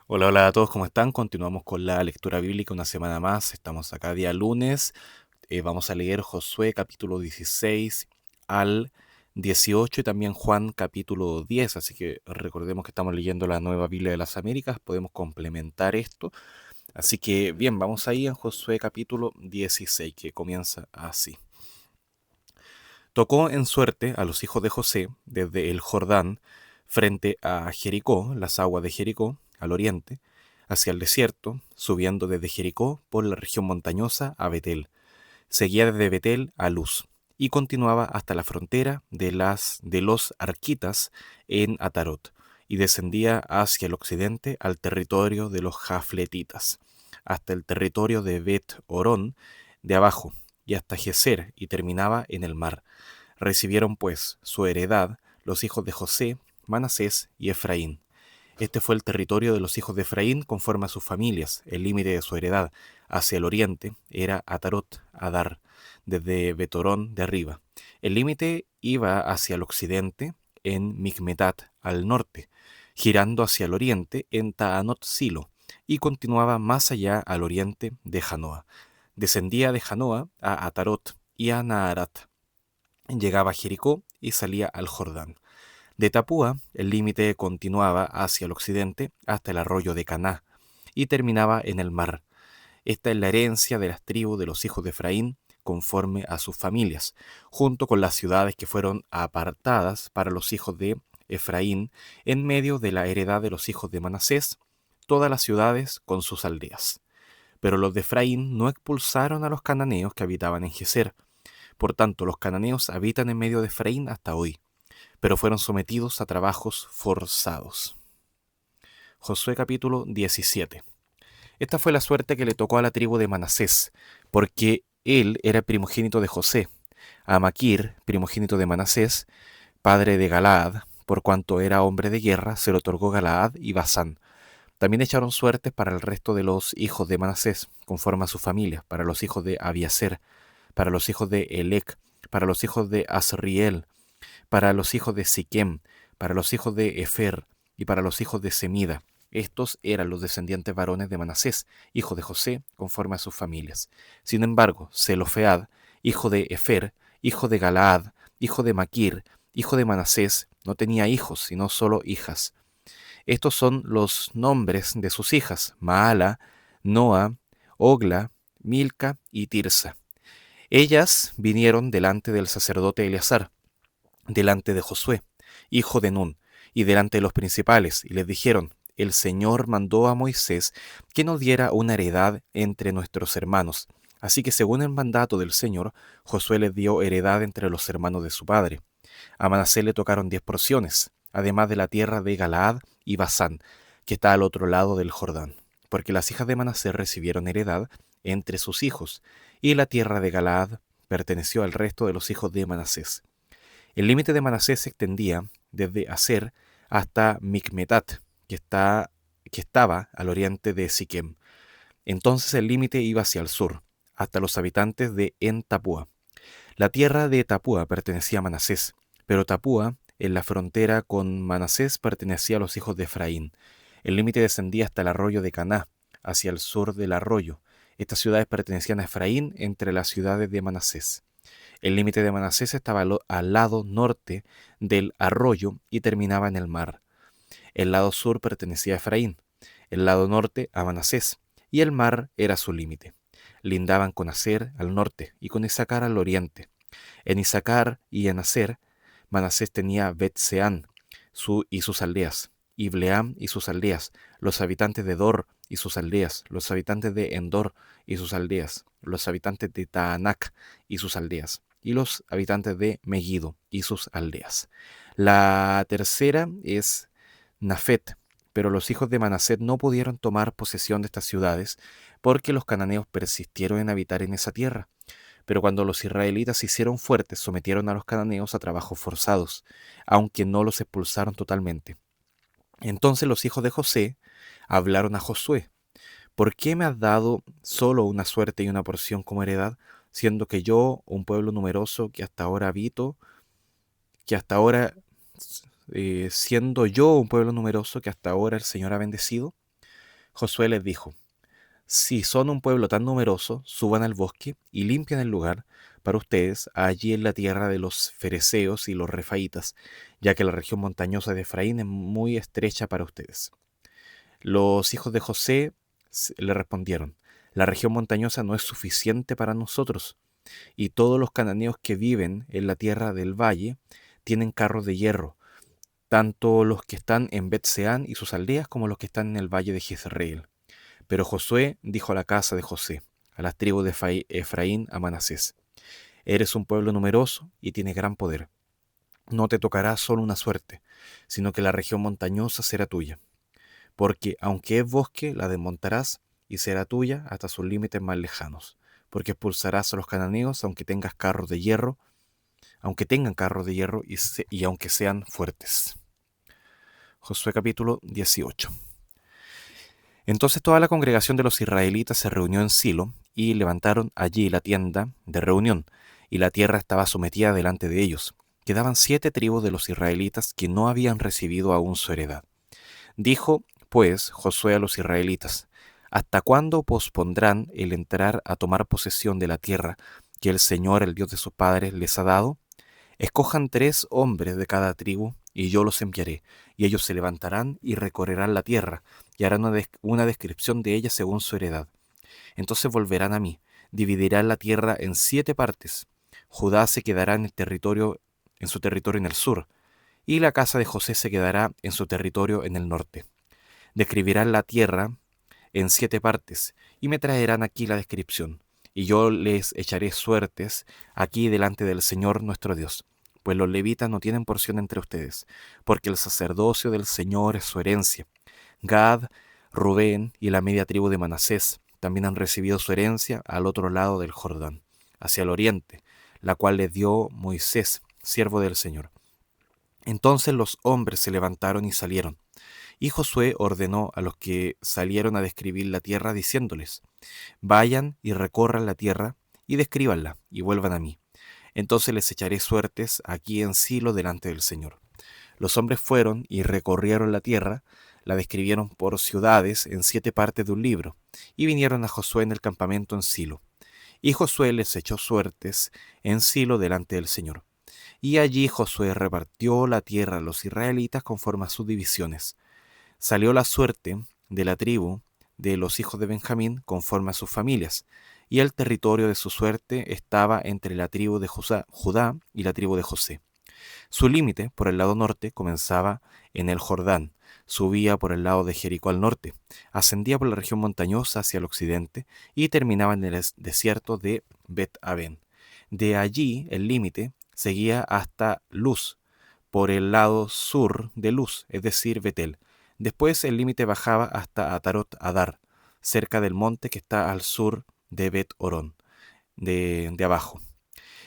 Hola, hola a todos, ¿cómo están? Continuamos con la lectura bíblica una semana más. Estamos acá día lunes. Vamos a leer Josué capítulo 16 al 18 y también Juan capítulo 10. Así que recordemos que estamos leyendo la Nueva Biblia de las Américas. Podemos complementar esto. Así que bien, vamos ahí en Josué capítulo 16 que comienza así. Tocó en suerte a los hijos de José desde el Jordán frente a Jericó, las aguas de Jericó, al oriente, hacia el desierto, subiendo desde Jericó por la región montañosa a Betel. Seguía desde Betel a Luz y continuaba hasta la frontera de los Arquitas en Atarot y descendía hacia el occidente al territorio de los Jafletitas, hasta el territorio de Bet Orón de abajo y hasta Geser y terminaba en el mar. Recibieron pues su heredad los hijos de José, Manasés y Efraín. Este fue el territorio de los hijos de Efraín conforme a sus familias. El límite de su heredad hacia el oriente era Atarot, Adar, desde Betorón de arriba. El límite iba hacia el occidente en Micmetat al norte, girando hacia el oriente en Taanot Silo, y continuaba más allá al oriente de Janoa. Descendía de Janoa a Atarot y a Naharat. Llegaba a Jericó y salía al Jordán. De Tapúa, el límite continuaba hacia el occidente hasta el arroyo de Caná y terminaba en el mar. Esta es la herencia de las tribus de los hijos de Efraín conforme a sus familias, junto con las ciudades que fueron apartadas para los hijos de Efraín en medio de la heredad de los hijos de Manasés, todas las ciudades con sus aldeas. Pero los de Efraín no expulsaron a los cananeos que habitaban en Geser. Por tanto, los cananeos habitan en medio de Efraín hasta hoy, pero fueron sometidos a trabajos forzados. Josué capítulo 17. Esta fue la suerte que le tocó a la tribu de Manasés, porque él era primogénito de José, a Maquir, primogénito de Manasés, padre de Galaad, por cuanto era hombre de guerra, se le otorgó Galaad y Basán. También echaron suertes para el resto de los hijos de Manasés, conforme a su familia, para los hijos de Abiaser, para los hijos de Elec, para los hijos de Asriel, para los hijos de Siquem, para los hijos de Efer y para los hijos de Semida. Estos eran los descendientes varones de Manasés, hijo de José, conforme a sus familias. Sin embargo, Zelofead, hijo de Efer, hijo de Galaad, hijo de Maquir, hijo de Manasés, no tenía hijos, sino solo hijas. Estos son los nombres de sus hijas: Maala, Noa, Ogla, Milca y Tirsa. Ellas vinieron delante del sacerdote Eleazar, delante de Josué, hijo de Nun, y delante de los principales, y les dijeron: El Señor mandó a Moisés que nos diera una heredad entre nuestros hermanos. Así que según el mandato del Señor, Josué les dio heredad entre los hermanos de su padre. A Manasés le tocaron 10 porciones, además de la tierra de Galaad y Basán, que está al otro lado del Jordán, porque las hijas de Manasés recibieron heredad entre sus hijos, y la tierra de Galaad perteneció al resto de los hijos de Manasés. El límite de Manasés se extendía desde Aser hasta Micmetat, que estaba al oriente de Siquem. Entonces el límite iba hacia el sur, hasta los habitantes de En-Tapúa. La tierra de Tapúa pertenecía a Manasés, pero Tapúa, en la frontera con Manasés, pertenecía a los hijos de Efraín. El límite descendía hasta el arroyo de Caná, hacia el sur del arroyo. Estas ciudades pertenecían a Efraín entre las ciudades de Manasés. El límite de Manasés estaba al lado norte del arroyo y terminaba en el mar. El lado sur pertenecía a Efraín, el lado norte a Manasés, y el mar era su límite. Lindaban con Aser al norte y con Isacar al oriente. En Isacar y en Aser, Manasés tenía Bet-Seán y sus aldeas, y Bleam y sus aldeas, los habitantes de Dor y sus aldeas, los habitantes de Endor y sus aldeas, los habitantes de Taanac y sus aldeas, y los habitantes de Megiddo y sus aldeas. La tercera es Nafet, pero los hijos de Manasés no pudieron tomar posesión de estas ciudades porque los cananeos persistieron en habitar en esa tierra. Pero cuando los israelitas se hicieron fuertes, sometieron a los cananeos a trabajos forzados, aunque no los expulsaron totalmente. Entonces los hijos de José hablaron a Josué: ¿Por qué me has dado solo una suerte y una porción como heredad, siendo que yo, un pueblo numeroso que hasta ahora habito, que hasta ahora, siendo yo un pueblo numeroso que hasta ahora el Señor ha bendecido? Josué les dijo: si son un pueblo tan numeroso, suban al bosque y limpian el lugar para ustedes allí en la tierra de los fereceos y los refaitas, ya que la región montañosa de Efraín es muy estrecha para ustedes. Los hijos de José le respondieron: la región montañosa no es suficiente para nosotros, y todos los cananeos que viven en la tierra del valle tienen carros de hierro, tanto los que están en Bet-Seán y sus aldeas como los que están en el valle de Jezreel. Pero Josué dijo a la casa de José, a las tribus de Efraín, a Manasés: eres un pueblo numeroso y tienes gran poder. No te tocará solo una suerte, sino que la región montañosa será tuya. Porque aunque es bosque, la desmontarás y será tuya hasta sus límites más lejanos. Porque expulsarás a los cananeos aunque tengan carros de hierro y aunque sean fuertes. Josué capítulo 18. Entonces toda la congregación de los israelitas se reunió en Silo y levantaron allí la tienda de reunión, y la tierra estaba sometida delante de ellos. Quedaban 7 tribus de los israelitas que no habían recibido aún su heredad. Dijo, pues, Josué a los israelitas: ¿hasta cuándo pospondrán el entrar a tomar posesión de la tierra que el Señor, el Dios de sus padres, les ha dado? Escojan 3 hombres de cada tribu, y yo los enviaré, y ellos se levantarán y recorrerán la tierra, y harán una descripción de ella según su heredad. Entonces volverán a mí, dividirán la tierra en 7 partes. Judá se quedará en su territorio en el sur, y la casa de José se quedará en su territorio en el norte. Describirán la tierra en 7 partes, y me traerán aquí la descripción, y yo les echaré suertes aquí delante del Señor nuestro Dios, pues los levitas no tienen porción entre ustedes, porque el sacerdocio del Señor es su herencia. Gad, Rubén y la media tribu de Manasés también han recibido su herencia al otro lado del Jordán, hacia el oriente, la cual les dio Moisés, siervo del Señor. Entonces los hombres se levantaron y salieron. Y Josué ordenó a los que salieron a describir la tierra, diciéndoles: vayan y recorran la tierra y descríbanla, y vuelvan a mí. Entonces les echaré suertes aquí en Silo delante del Señor. Los hombres fueron y recorrieron la tierra, la describieron por ciudades en 7 partes de un libro, y vinieron a Josué en el campamento en Silo. Y Josué les echó suertes en Silo delante del Señor. Y allí Josué repartió la tierra a los israelitas conforme a sus divisiones. Salió la suerte de la tribu de los hijos de Benjamín conforme a sus familias, y el territorio de su suerte estaba entre la tribu de Judá y la tribu de José. Su límite por el lado norte comenzaba en el Jordán, subía por el lado de Jericó al norte, ascendía por la región montañosa hacia el occidente y terminaba en el desierto de Bet-Aven. De allí el límite seguía hasta Luz, por el lado sur de Luz, es decir, Betel. Después el límite bajaba hasta Atarot Adar, cerca del monte que está al sur de Bet-Orón, de abajo.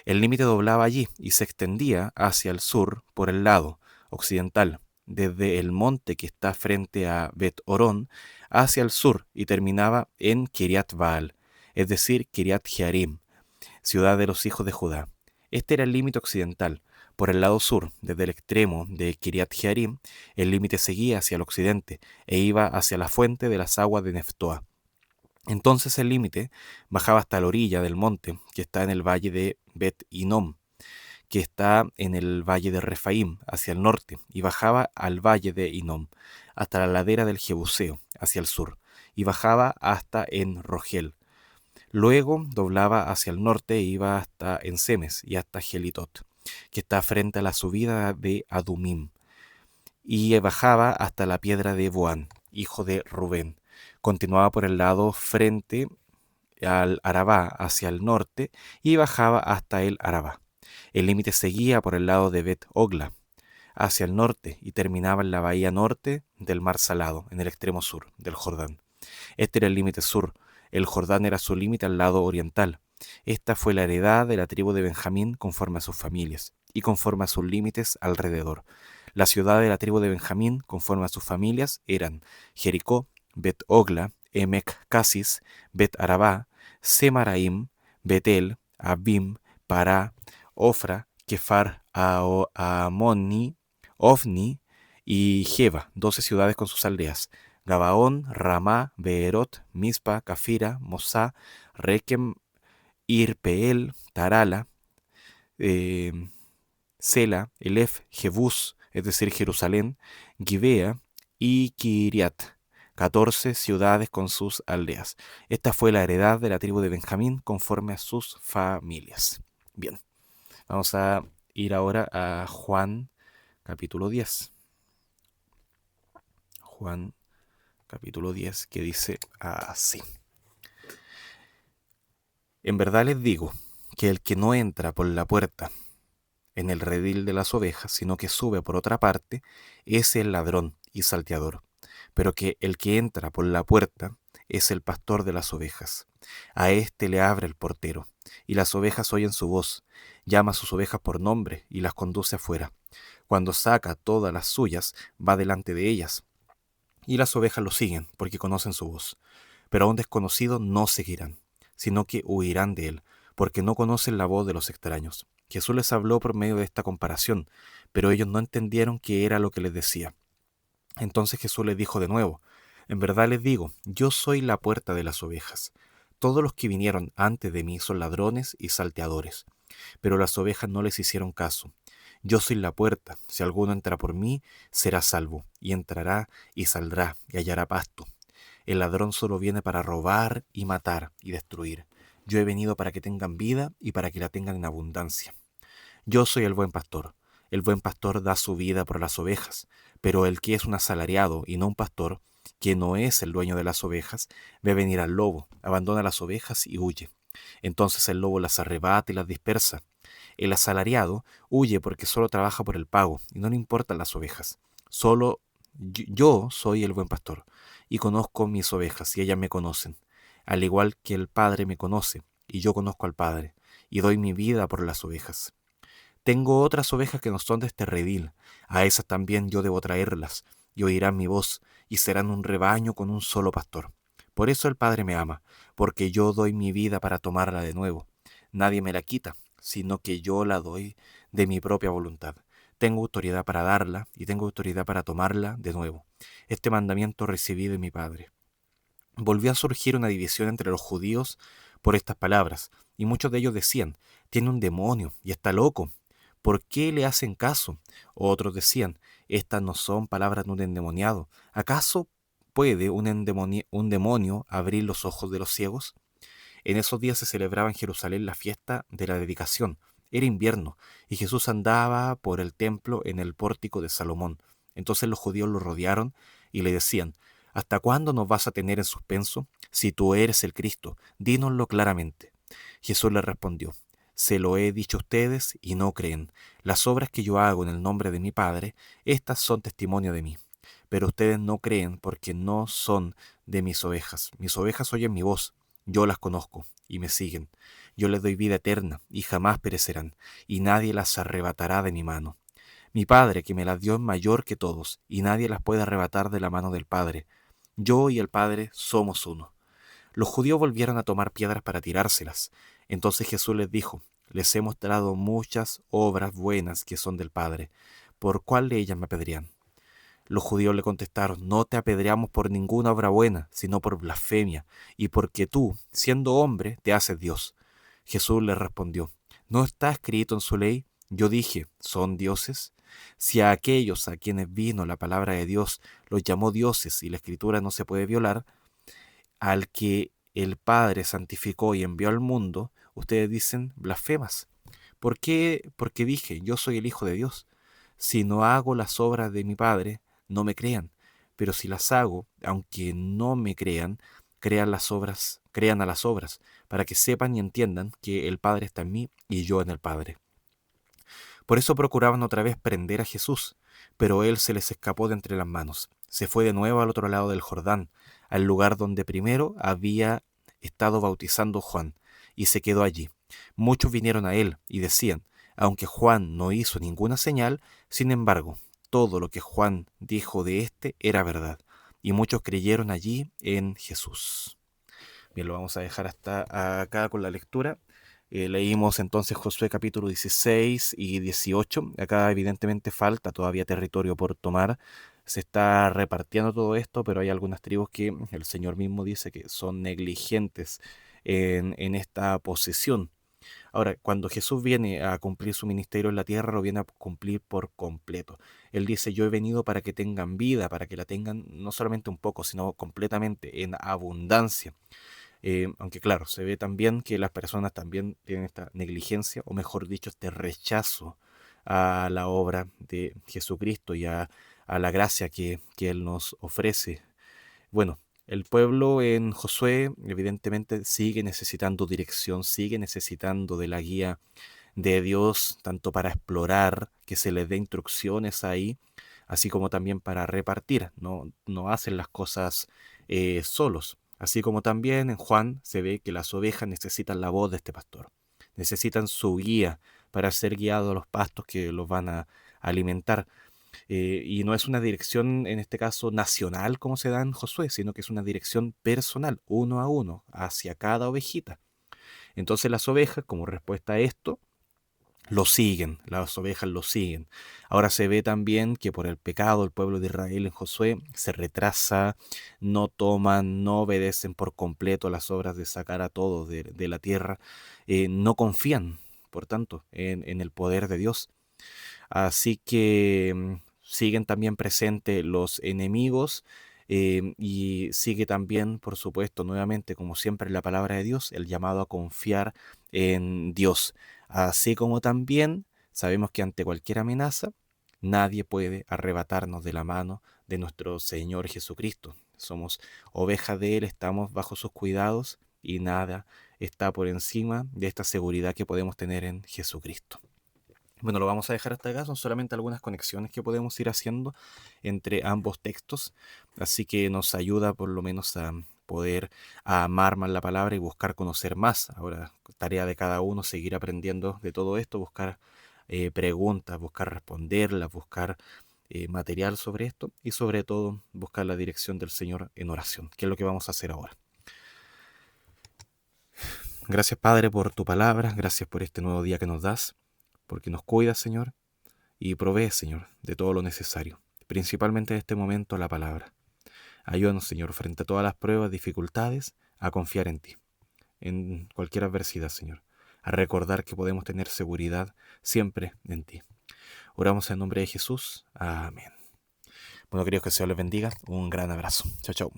El límite doblaba allí y se extendía hacia el sur por el lado occidental, desde el monte que está frente a Bet-Orón hacia el sur, y terminaba en Kiriat Baal, es decir, Kiriat Jearim, ciudad de los hijos de Judá. Este era el límite occidental. Por el lado sur, desde el extremo de Kiriat Jearim, el límite seguía hacia el occidente e iba hacia la fuente de las aguas de Neftoa. Entonces el límite bajaba hasta la orilla del monte, que está en el valle de Bet-Inom, que está en el valle de Refaim, hacia el norte, y bajaba al valle de Inom, hasta la ladera del Jebuseo, hacia el sur, y bajaba hasta en Rogel. Luego doblaba hacia el norte e iba hasta Ensemes y hasta Gelitot, que está frente a la subida de Adumim, y bajaba hasta la piedra de Boán, hijo de Rubén. Continuaba por el lado frente al Arabá hacia el norte y bajaba hasta el Arabá. El límite seguía por el lado de Bet-Ogla hacia el norte y terminaba en la bahía norte del Mar Salado, en el extremo sur del Jordán. Este era el límite sur. El Jordán era su límite al lado oriental. Esta fue la heredad de la tribu de Benjamín conforme a sus familias y conforme a sus límites alrededor. La ciudad de la tribu de Benjamín conforme a sus familias eran Jericó, Bet-Ogla, Emec-Casis, Bet-Arabá, Semaraim, Betel, Abim, Pará, Ofra, Kefar, Amoni, Ofni y Jeba, 12 ciudades con sus aldeas. Gabaón, Ramá, Beerot, Mispa, Cafira, Mosá, Requem, Irpeel, Tarala, eh, Sela, Elef, Jebús, es decir, Jerusalén, Gibea y Kiriat, 14 ciudades con sus aldeas. Esta fue la heredad de la tribu de Benjamín conforme a sus familias. Bien, vamos a ir ahora a Juan capítulo 10. Juan capítulo 10, que dice así. En verdad les digo que el que no entra por la puerta en el redil de las ovejas, sino que sube por otra parte, es el ladrón y salteador. Pero que el que entra por la puerta es el pastor de las ovejas. A éste le abre el portero, y las ovejas oyen su voz. Llama a sus ovejas por nombre y las conduce afuera. Cuando saca todas las suyas, va delante de ellas, y las ovejas lo siguen, porque conocen su voz. Pero a un desconocido no seguirán, sino que huirán de él, porque no conocen la voz de los extraños. Jesús les habló por medio de esta comparación, pero ellos no entendieron qué era lo que les decía. Entonces Jesús les dijo de nuevo, en verdad les digo, yo soy la puerta de las ovejas. Todos los que vinieron antes de mí son ladrones y salteadores, pero las ovejas no les hicieron caso. Yo soy la puerta, si alguno entra por mí, será salvo, y entrará y saldrá y hallará pasto. El ladrón solo viene para robar y matar y destruir. Yo he venido para que tengan vida y para que la tengan en abundancia. Yo soy el buen pastor. El buen pastor da su vida por las ovejas, pero el que es un asalariado y no un pastor, que no es el dueño de las ovejas, ve venir al lobo, abandona las ovejas y huye. Entonces el lobo las arrebata y las dispersa. El asalariado huye porque solo trabaja por el pago y no le importan las ovejas. Solo yo soy el buen pastor y conozco mis ovejas y ellas me conocen, al igual que el Padre me conoce y yo conozco al Padre y doy mi vida por las ovejas. Tengo otras ovejas que no son de este redil, a esas también yo debo traerlas, y oirán mi voz, y serán un rebaño con un solo pastor. Por eso el Padre me ama, porque yo doy mi vida para tomarla de nuevo. Nadie me la quita, sino que yo la doy de mi propia voluntad. Tengo autoridad para darla, y tengo autoridad para tomarla de nuevo. Este mandamiento recibí de mi Padre. Volvió a surgir una división entre los judíos por estas palabras, y muchos de ellos decían, tiene un demonio y está loco. ¿Por qué le hacen caso? Otros decían, estas no son palabras de un endemoniado. ¿Acaso puede un demonio abrir los ojos de los ciegos? En esos días se celebraba en Jerusalén la fiesta de la dedicación. Era invierno, y Jesús andaba por el templo en el pórtico de Salomón. Entonces los judíos lo rodearon y le decían, ¿hasta cuándo nos vas a tener en suspenso? Si tú eres el Cristo, dínoslo claramente. Jesús le respondió, se lo he dicho a ustedes y no creen. Las obras que yo hago en el nombre de mi Padre, estas son testimonio de mí. Pero ustedes no creen porque no son de mis ovejas. Mis ovejas oyen mi voz. Yo las conozco y me siguen. Yo les doy vida eterna y jamás perecerán, y nadie las arrebatará de mi mano. Mi Padre que me las dio es mayor que todos, y nadie las puede arrebatar de la mano del Padre. Yo y el Padre somos uno. Los judíos volvieron a tomar piedras para tirárselas. Entonces Jesús les dijo, les he mostrado muchas obras buenas que son del Padre. ¿Por cuál de ellas me apedrean? Los judíos le contestaron, no te apedreamos por ninguna obra buena, sino por blasfemia, y porque tú, siendo hombre, te haces Dios. Jesús le respondió, ¿no está escrito en su ley? Yo dije, ¿son dioses? Si a aquellos a quienes vino la palabra de Dios los llamó dioses y la escritura no se puede violar, al que el Padre santificó y envió al mundo, ustedes dicen blasfemas. ¿Por qué? Porque dije, yo soy el Hijo de Dios. Si no hago las obras de mi Padre, no me crean. Pero si las hago, aunque no me crean, crean a las obras, para que sepan y entiendan que el Padre está en mí y yo en el Padre. Por eso procuraban otra vez prender a Jesús, pero él se les escapó de entre las manos. Se fue de nuevo al otro lado del Jordán, al lugar donde primero había estado bautizando Juan, y se quedó allí. Muchos vinieron a él y decían, aunque Juan no hizo ninguna señal, sin embargo, todo lo que Juan dijo de éste era verdad, y muchos creyeron allí en Jesús. Bien, lo vamos a dejar hasta acá con la lectura. Leímos entonces Josué capítulo 16 y 18. Acá evidentemente falta todavía territorio por tomar. se está repartiendo todo esto, pero hay algunas tribus que el Señor mismo dice que son negligentes en esta posesión. Ahora, cuando Jesús viene a cumplir su ministerio en la tierra, lo viene a cumplir por completo. Él dice, yo he venido para que tengan vida, para que la tengan no solamente un poco, sino completamente, en abundancia. Aunque claro, se ve también que las personas también tienen esta negligencia, o mejor dicho, este rechazo a la obra de Jesucristo y a la gracia que Él nos ofrece. Bueno, el pueblo en Josué evidentemente sigue necesitando dirección, sigue necesitando de la guía de Dios, tanto para explorar, que se les dé instrucciones ahí, así como también para repartir. No hacen las cosas solos. Así como también en Juan se ve que las ovejas necesitan la voz de este pastor, necesitan su guía para ser guiados a los pastos que los van a alimentar. Y no es una dirección, en este caso, nacional como se da en Josué, sino que es una dirección personal, uno a uno, hacia cada ovejita. Entonces las ovejas, como respuesta a esto, lo siguen, las ovejas lo siguen. Ahora se ve también que por el pecado el pueblo de Israel en Josué se retrasa, no toman, no obedecen por completo las obras de sacar a todos de la tierra, no confían, por tanto, en el poder de Dios. Así que siguen también presentes los enemigos y sigue también, por supuesto, nuevamente, como siempre, la palabra de Dios, el llamado a confiar en Dios. Así como también sabemos que ante cualquier amenaza, nadie puede arrebatarnos de la mano de nuestro Señor Jesucristo. Somos ovejas de Él, estamos bajo sus cuidados y nada está por encima de esta seguridad que podemos tener en Jesucristo. Bueno, lo vamos a dejar hasta acá, son solamente algunas conexiones que podemos ir haciendo entre ambos textos, así que nos ayuda por lo menos a poder amar más la palabra y buscar conocer más. Ahora, tarea de cada uno, seguir aprendiendo de todo esto, buscar preguntas, buscar responderlas, buscar material sobre esto y sobre todo buscar la dirección del Señor en oración, que es lo que vamos a hacer ahora. Gracias, Padre, por tu palabra, gracias por este nuevo día que nos das, porque nos cuidas, Señor, y provee, Señor, de todo lo necesario, principalmente en este momento la palabra. Ayúdanos, Señor, frente a todas las pruebas, dificultades, a confiar en ti, en cualquier adversidad, Señor, a recordar que podemos tener seguridad siempre en ti. Oramos en nombre de Jesús. Amén. Bueno, queridos, que el Señor les bendiga. Un gran abrazo. Chao, chao.